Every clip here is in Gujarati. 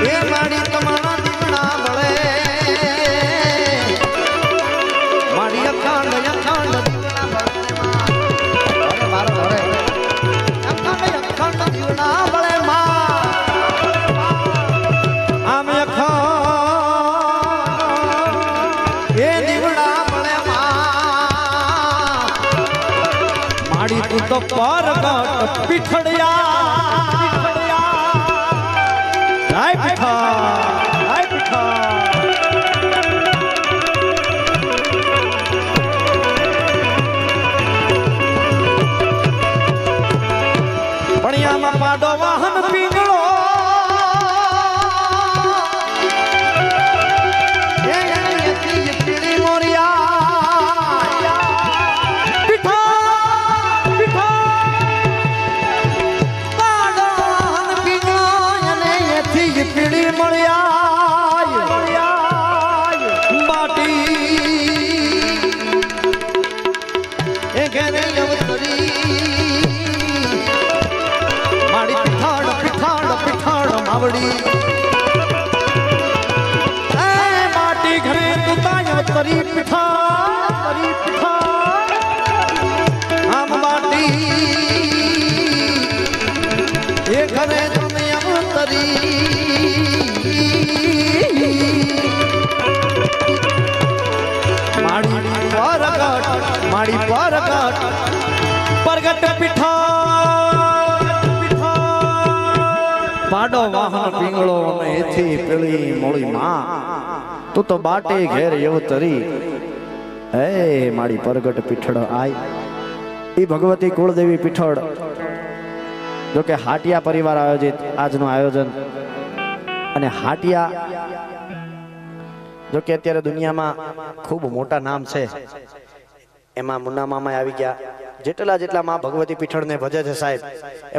એ માડી તમારા દીકરા બળે માડી અખંડ દીકરા બળે મારો ઘરે અખંડ દીકરા બળે આમ અખંડ એ દીકરા બળે માડી તું તો પરગટ પીઠડિયા હાય પીઠા પણિયામાં પાડો વાહન પીંગળો પીળી મોરિયા પીઠા પાડો વાહન પીંગળો અને એથી પીળી મોરિયા બાટી એ ઘેરે અવતરી માડી પીઠાડ માવડી એ માટી ઘરે તું તાય તરી પીઠા આમ માટી એ ઘરે તમે અવતરી માડી પરગટ પીઠા પાડો વાહન પીંગળો અને એથી પેલી મોળી માં તું તો બાટે ઘેર અવતરી હે માડી પરગટ પીઠળ આય ઈ ભગવતી કુળદેવી પીઠળ જો કે હાટિયા પરિવાર આયોજિત આજનું આયોજન અને હાટિયા જો કે અત્યારે દુનિયામાં ખૂબ મોટા નામ છે એમાં મુન્ના મામા આવી ગયા જેટલા માં ભગવતી પીઠળ ને ભજે છે સાહેબ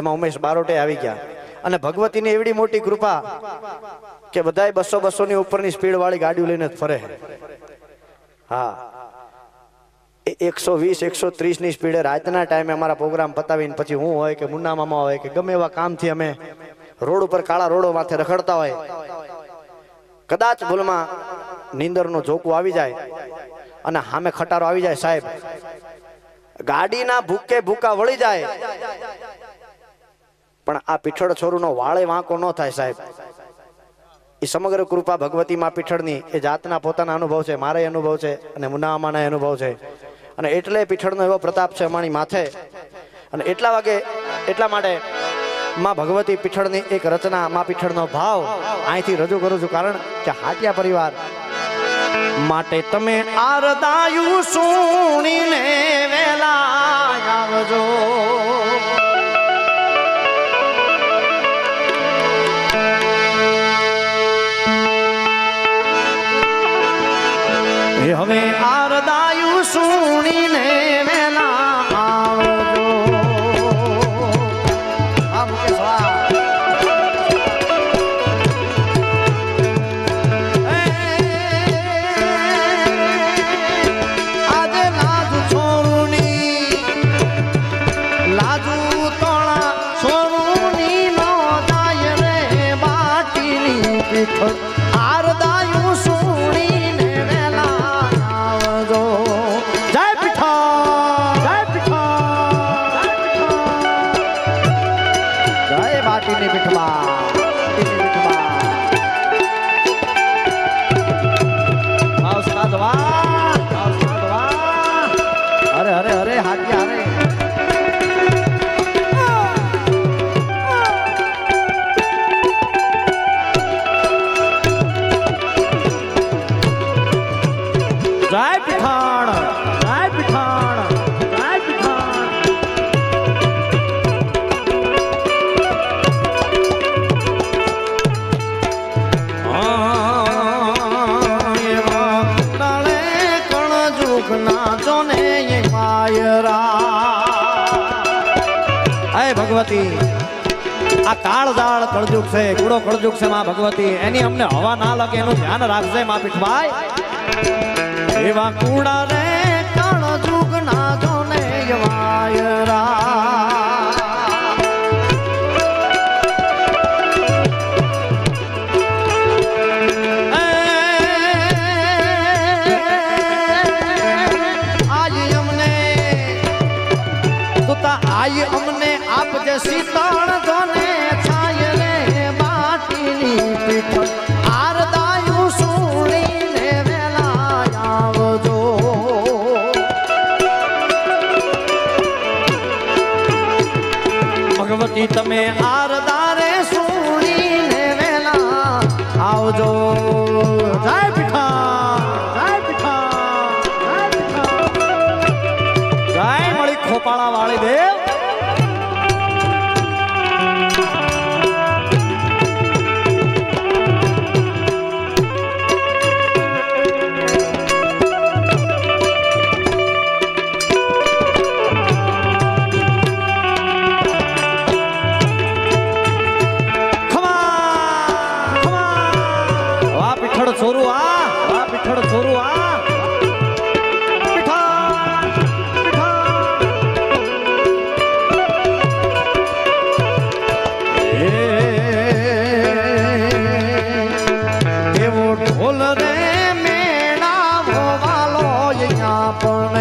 એમાં ઉમેશ બારોટે આવી ગયા અને ભગવતીની એવડી મોટી કૃપા કે બધાય 200 ની ઉપરની સ્પીડ વાળી ગાડીઓ લઈને ફરે હા 120 130 ની સ્પીડે રાતના ટાઈમે અમારા પ્રોગ્રામ પતાવીને પછી હું હોય કે મુન્ના મામા હોય કે ગમે એવા કામથી અમે રોડ ઉપર કાળા રોડો માથે રખડતા હોય કદાચ ભૂલમાં નીંદરનો ઝોકું આવી જાય અને સામે ખટારો આવી જાય સાહેબ ગાડીના ભૂકે ભૂકા વળી જાય પણ આ પીઠળ છોરુનો વાળે વાંકો ન થાય સાહેબ એ સમગ્ર કૃપા ભગવતી માં પીઠળની એ જાતના પોતાના અનુભવ છે મારે અનુભવ છે અને મુન્નામાના અનુભવ છે અને એટલે પીઠળનો એવો પ્રતાપ છે અમારી માથે અને એટલા માટે માં ભગવતી પીઠળની એક રચના માં પીઠળનો ભાવ અહીંથી રજૂ કરું છું કારણ કે હાટિયા પરિવાર માટે તમે આરદાયું સુણીને વેલા આવજો હવે આરદાયું સુણીને વેલા આવજો આજે લાજુ છોરુની લાજુ તોળા છોરુની નો જાય રે બાટીની પીઠળ આરદાયું સુણીને વેલા આવજો જય પીઠા જય બાટીની પીઠમાં અરે હાથિયા અરે જય પીઠાણ જય પીઠાણ જય પીઠાણ ભગવતી આ કાળજાળ કળજુગ છે કુડો કળજુગ છે માં ભગવતી એની અમને હવા ના લાગે એનું ધ્યાન રાખજે માં પીઠભાઈ એવા કુડા રે કળજુગ ના જોને વાયરા શીતળ જોને છાય રે માટીની પીઠળ આરદાયું સુણીને વેલા આવજો ભગવતી તમે આરદારે સુણીને વેલા આવજો જય પીઠા જય મળી ખોપાળા વાળી દેવ છોરું આ પીઠળ છોરું આ એવો ઢોલ રે મેળાવો વાલો અહીંયા પણ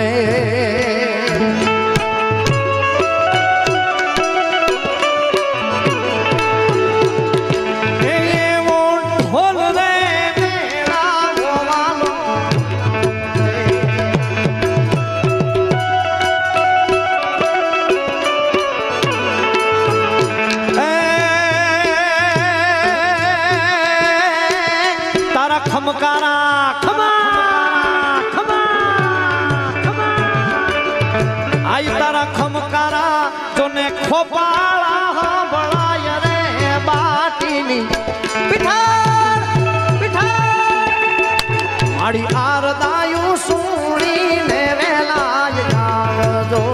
ખમકારા ખમા આઈ તારા ખમકારા જોને ખોપાળા બળાય રે બાટીની પીઠળ માડી આરદાયું સુણીને વેલા આવજો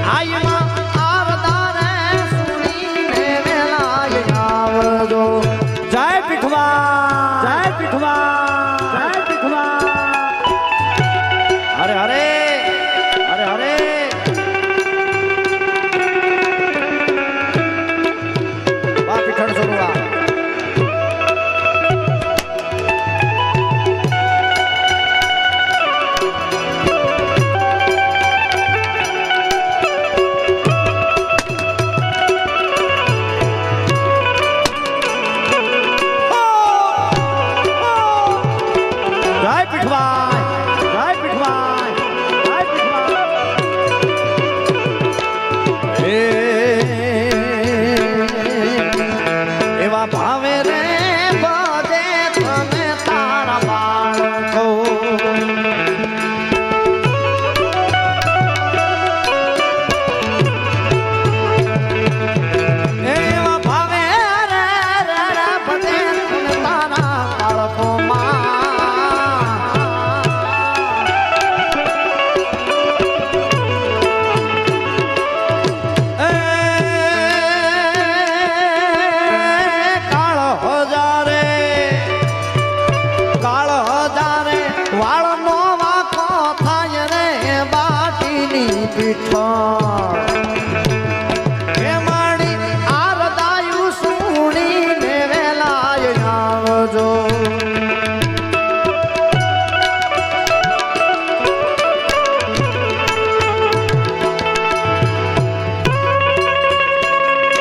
આઈમાં આરદારે સુણીને વેલા આવજો જય પીઠવા હરે હરે હરે હરે બા પીઠળ છોડવા એવા ભાવે રે બધે તને તારા બાળકો એવા ભાવે રે બધે તને તારા બાળકો વાળનો વાકો થાય રે બાટીની પીઠળ હે માડી આરદાયું સુણીને વેલા આવજો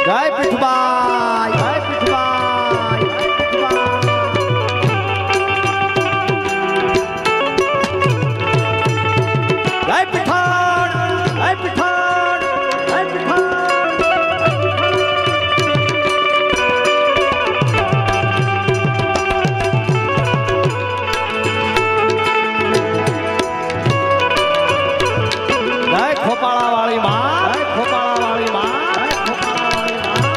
જય પીઠબાઈ જય પીઠબાઈ જય પીઠળ જય પીઠળ જય પીઠળ જય ખોપાળા વાળી માં જય ખોપાળા વાળી માં જય ખોપાળા વાળી માં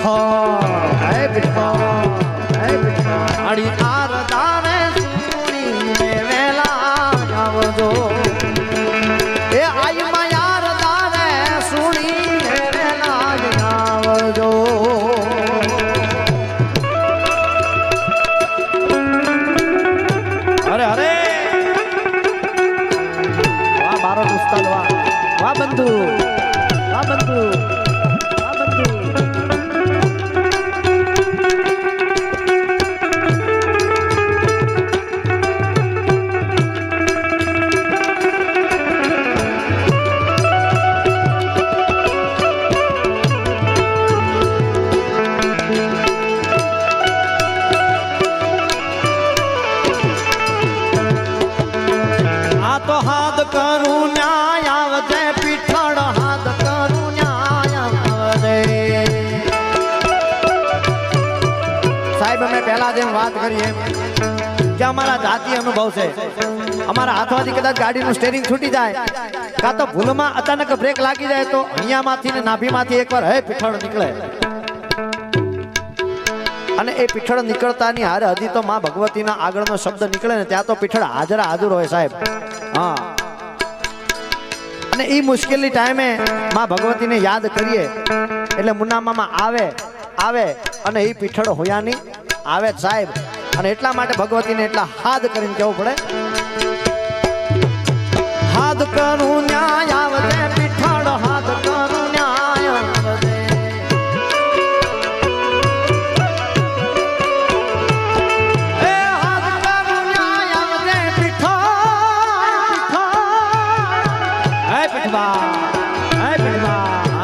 પીઠળ હે પીઠળ હે પીઠળ અડી આરદાને સુણીને વેલા આવજો એ આઈ માં આરદાને સુણીને વેલા આવજો અરે અરે વાહ મારો ઉસ્તાદ વાહ વાહ બંધુ વાહ બંધુ વાહ બંધુ તો હાથ કરું ન્યાય આવજે પીઠળ હાથ કરું ન્યાય આવજે સાહેબ અમે પહેલા જેમ વાત કરીએ કે અમારા જાતિ અનુભવ છે અમારા હાથમાંથી કદાચ ગાડીનું સ્ટેરિંગ છૂટી જાય કાં તો ભૂલમાં અચાનક બ્રેક લાગી જાય તો અહીંયામાંથી ને નાભીમાંથી એકવાર હે પીઠળ નીકળે અને એ પીઠળ નીકળતાની હારે હજી તો માં ભગવતીના આગળનો શબ્દ નીકળે ને ત્યાં તો પીઠળ હાજર હોય સાહેબ હા અને એ મુશ્કેલી ટાઈમે માં ભગવતીને યાદ કરીએ એટલે મુન્ના મામા આવે અને એ પીઠળ હોયાની આવે સાહેબ અને એટલા માટે ભગવતીને એટલા હાથ કરીને કહેવું પડે હાથ કરું ન્યાય આવજે પીઠળ હાથ કરું ન્યાય આવજે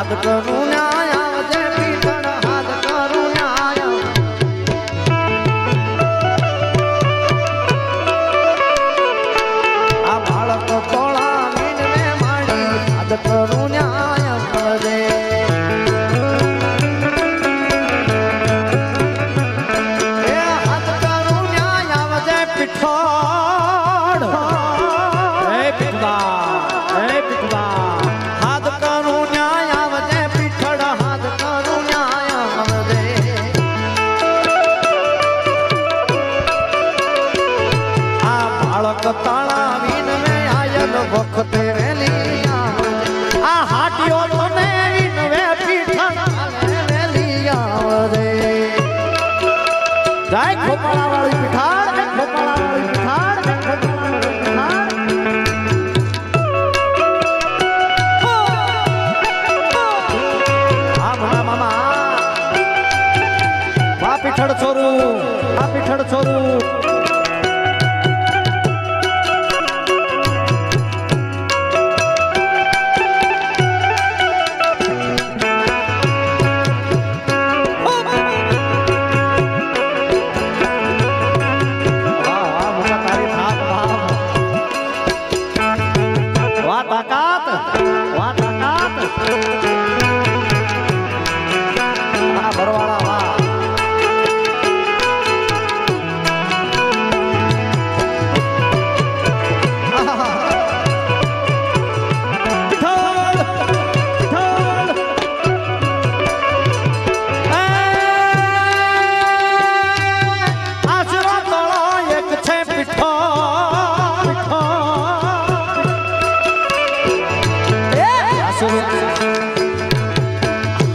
હાથ કરું ન્યાય આવજે પીઠળ હાથ કરું ન્યાય આ બાળક તોળા મીનવે માડી હાથ કરું ન્યાય આવજે એ હાથ કરું ન્યાય આવજે પીઠળ હે પીઠવા હે પીઠવા તાળા વિનવે આયલ વખતે વેલી આ હાટીઓ તો ને વિનવે પીઠળ વેલી આવરે જય ખોપાળા વાળી પીઠાળ ખોપાળા વાળી પીઠાળ આ ભણા મામા વા પીઠળ છોરું આ પીઠળ છોરું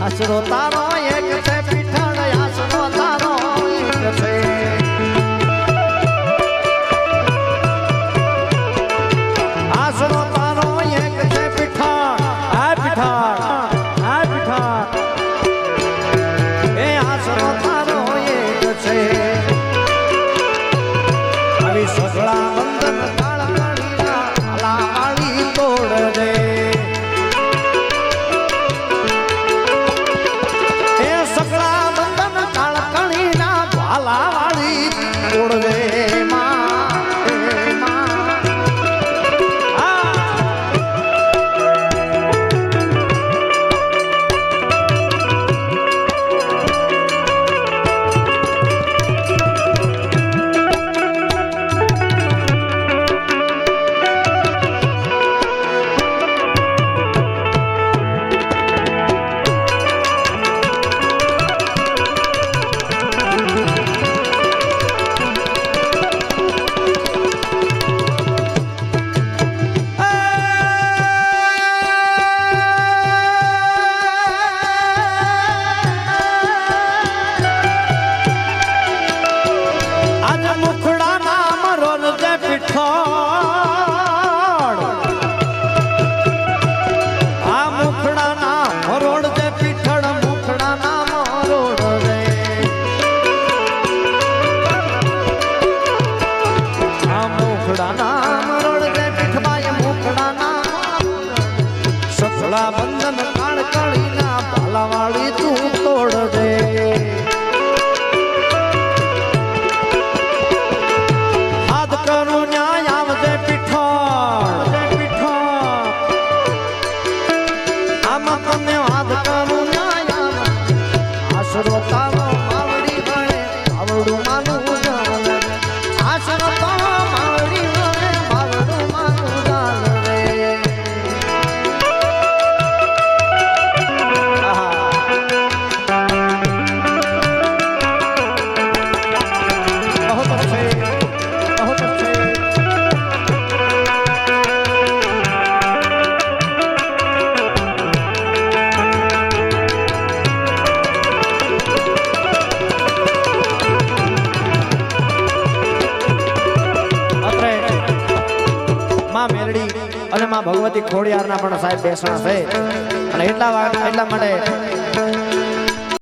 આશરો તારો એક છે પીઠળ આશરો તારો એક છે આશરો તારો એક છે પીઠળ આ પીઠળ આ પીઠળ એ આશરો તારો એક છે આવી સગળા બંધન કાળ કાઢીના લાળી તોડ દે સગળા માં ભગવતી ખોડિયારના પણ સાહેબ બેસણા છે અને એટલા માટે